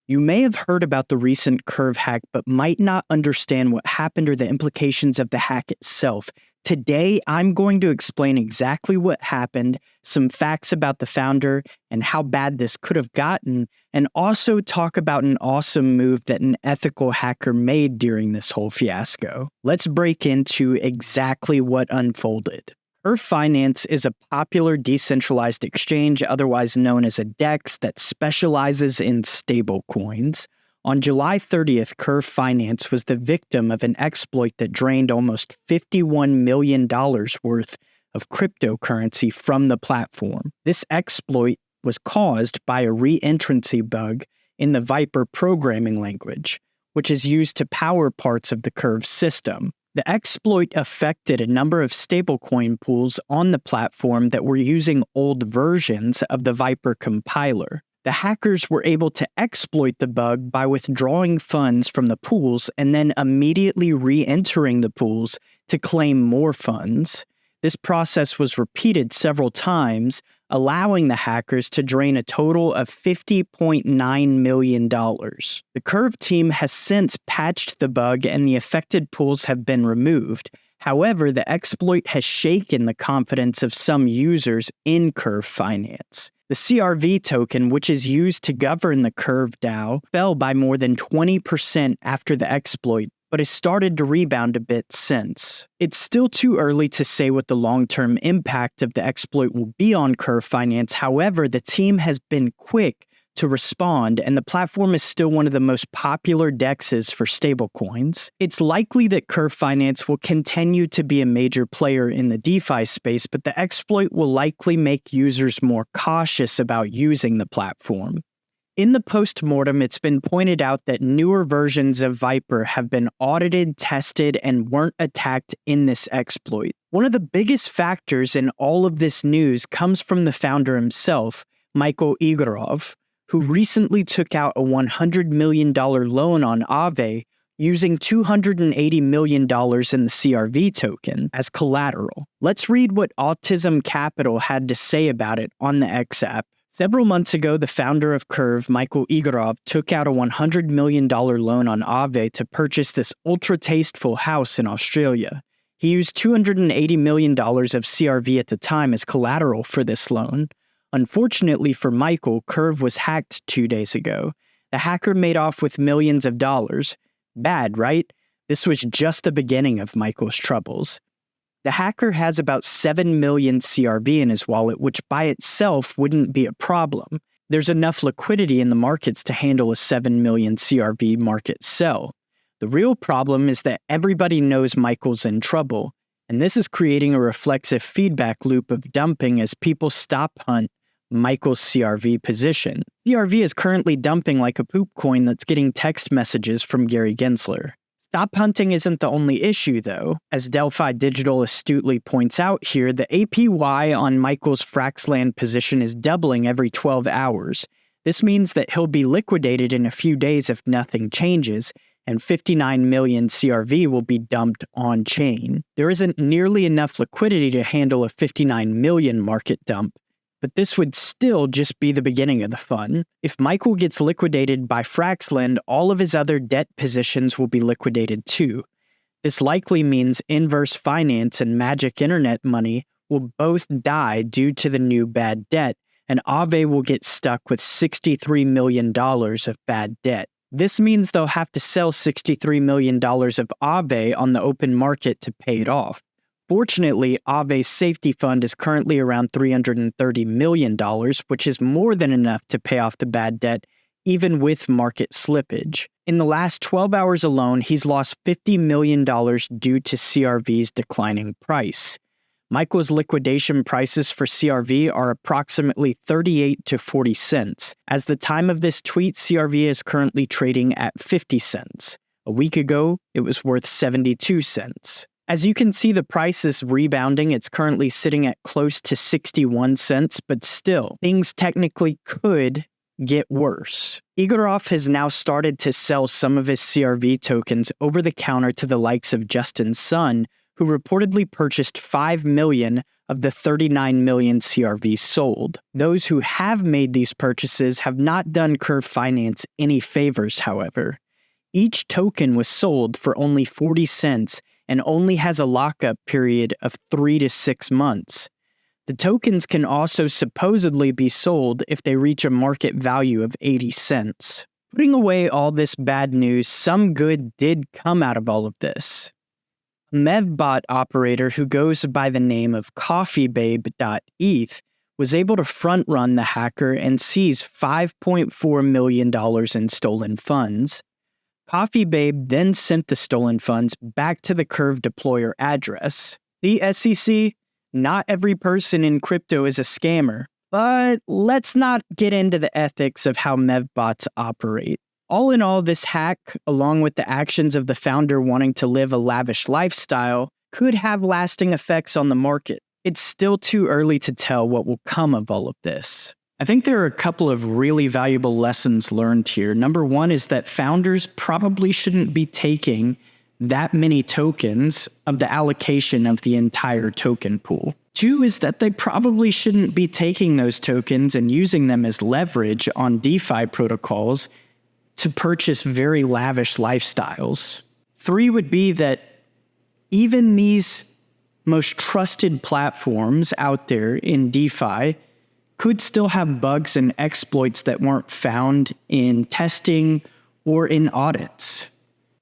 You may have heard about the recent Curve hack, but might not understand what happened or the implications of the hack itself. Today, I'm going to explain exactly what happened, some facts about the founder, and how bad this could have gotten, and also talk about an awesome move that an ethical hacker made during this whole fiasco. Let's break into exactly what unfolded. Curve Finance is a popular decentralized exchange, otherwise known as a DEX, that specializes in stablecoins. On July 30th, Curve Finance was the victim of an exploit that drained almost $51 million worth of cryptocurrency from the platform. This exploit was caused by a reentrancy bug in the Vyper programming language, which is used to power parts of the Curve system. The exploit affected a number of stablecoin pools on the platform that were using old versions of the Vyper compiler. The hackers were able to exploit the bug by withdrawing funds from the pools and then immediately re-entering the pools to claim more funds. This process was repeated several times, allowing the hackers to drain a total of $50.9 million. The Curve team has since patched the bug and the affected pools have been removed. However, the exploit has shaken the confidence of some users in Curve Finance. The CRV token, which is used to govern the Curve DAO, fell by more than 20% after the exploit, but has started to rebound a bit since. It's still too early to say what the long-term impact of the exploit will be on Curve Finance. However, the team has been quick to respond, and the platform is still one of the most popular DEXs for stablecoins. It's likely that Curve Finance will continue to be a major player in the DeFi space, but the exploit will likely make users more cautious about using the platform. In the post-mortem, it's been pointed out that newer versions of Vyper have been audited, tested, and weren't attacked in this exploit. One of the biggest factors in all of this news comes from the founder himself, Michael Egorov, who recently took out a $100 million loan on Aave using $280 million in the CRV token as collateral. Let's read what Autism Capital had to say about it on the X app. Several months ago, the founder of Curve, Michael Egorov, took out a $100 million loan on Aave to purchase this ultra-tasteful house in Australia. He used $280 million of CRV at the time as collateral for this loan. Unfortunately for Michael, Curve was hacked 2 days ago. The hacker made off with millions of dollars. Bad, right? This was just the beginning of Michael's troubles. The hacker has about 7 million CRV in his wallet, which by itself wouldn't be a problem. There's enough liquidity in the markets to handle a 7 million CRV market sell. The real problem is that everybody knows Michael's in trouble, and this is creating a reflexive feedback loop of dumping as people stop hunt Michael's CRV position. CRV is currently dumping like a poop coin that's getting text messages from Gary Gensler. Stop hunting isn't the only issue, though. As Delphi Digital astutely points out here, the APY on Michael's Fraxland position is doubling every 12 hours. This means that he'll be liquidated in a few days if nothing changes, and 59 million CRV will be dumped on-chain. There isn't nearly enough liquidity to handle a 59 million market dump, but this would still just be the beginning of the fun. If Michael gets liquidated by Fraxland, all of his other debt positions will be liquidated too. This likely means Inverse Finance and Magic Internet Money will both die due to the new bad debt, and Aave will get stuck with $63 million of bad debt. This means they'll have to sell $63 million of Aave on the open market to pay it off. Fortunately, Aave's safety fund is currently around $330 million, which is more than enough to pay off the bad debt, even with market slippage. In the last 12 hours alone, he's lost $50 million due to CRV's declining price. Michael's liquidation prices for CRV are approximately 38 to 40 cents. As the time of this tweet, CRV is currently trading at 50 cents. A week ago, it was worth 72 cents. As you can see, the price is rebounding. It's currently sitting at close to 61 cents, but still, things technically could get worse. Egorov has now started to sell some of his CRV tokens over the counter to the likes of Justin Sun, who reportedly purchased 5 million of the 39 million CRV sold. Those who have made these purchases have not done Curve Finance any favors, however. Each token was sold for only 40 cents and only has a lockup period of 3 to 6 months. The tokens can also supposedly be sold if they reach a market value of 80 cents. Putting away all this bad news, some good did come out of all of this. A mevbot operator who goes by the name of coffeebabe.eth was able to front-run the hacker and seize $5.4 million in stolen funds. CoffeeBabe then sent the stolen funds back to the Curve deployer address. The SEC, not every person in crypto is a scammer, but let's not get into the ethics of how mevbots operate. All in all, this hack, along with the actions of the founder wanting to live a lavish lifestyle, could have lasting effects on the market. It's still too early to tell what will come of all of this. I think there are a couple of really valuable lessons learned here. Number one is that founders probably shouldn't be taking that many tokens of the allocation of the entire token pool. Two is that they probably shouldn't be taking those tokens and using them as leverage on DeFi protocols to purchase very lavish lifestyles. Three would be that even these most trusted platforms out there in DeFi could still have bugs and exploits that weren't found in testing or in audits.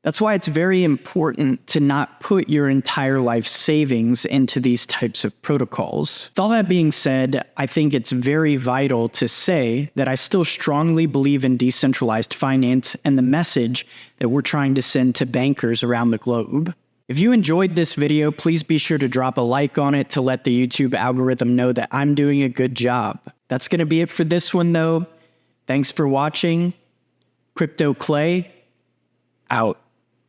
That's why it's very important to not put your entire life savings into these types of protocols. With all that being said, I think it's very vital to say that I still strongly believe in decentralized finance and the message that we're trying to send to bankers around the globe. If you enjoyed this video, please be sure to drop a like on it to let the YouTube algorithm know that I'm doing a good job. That's going to be it for this one though. Thanks for watching. Crypto Clay, out.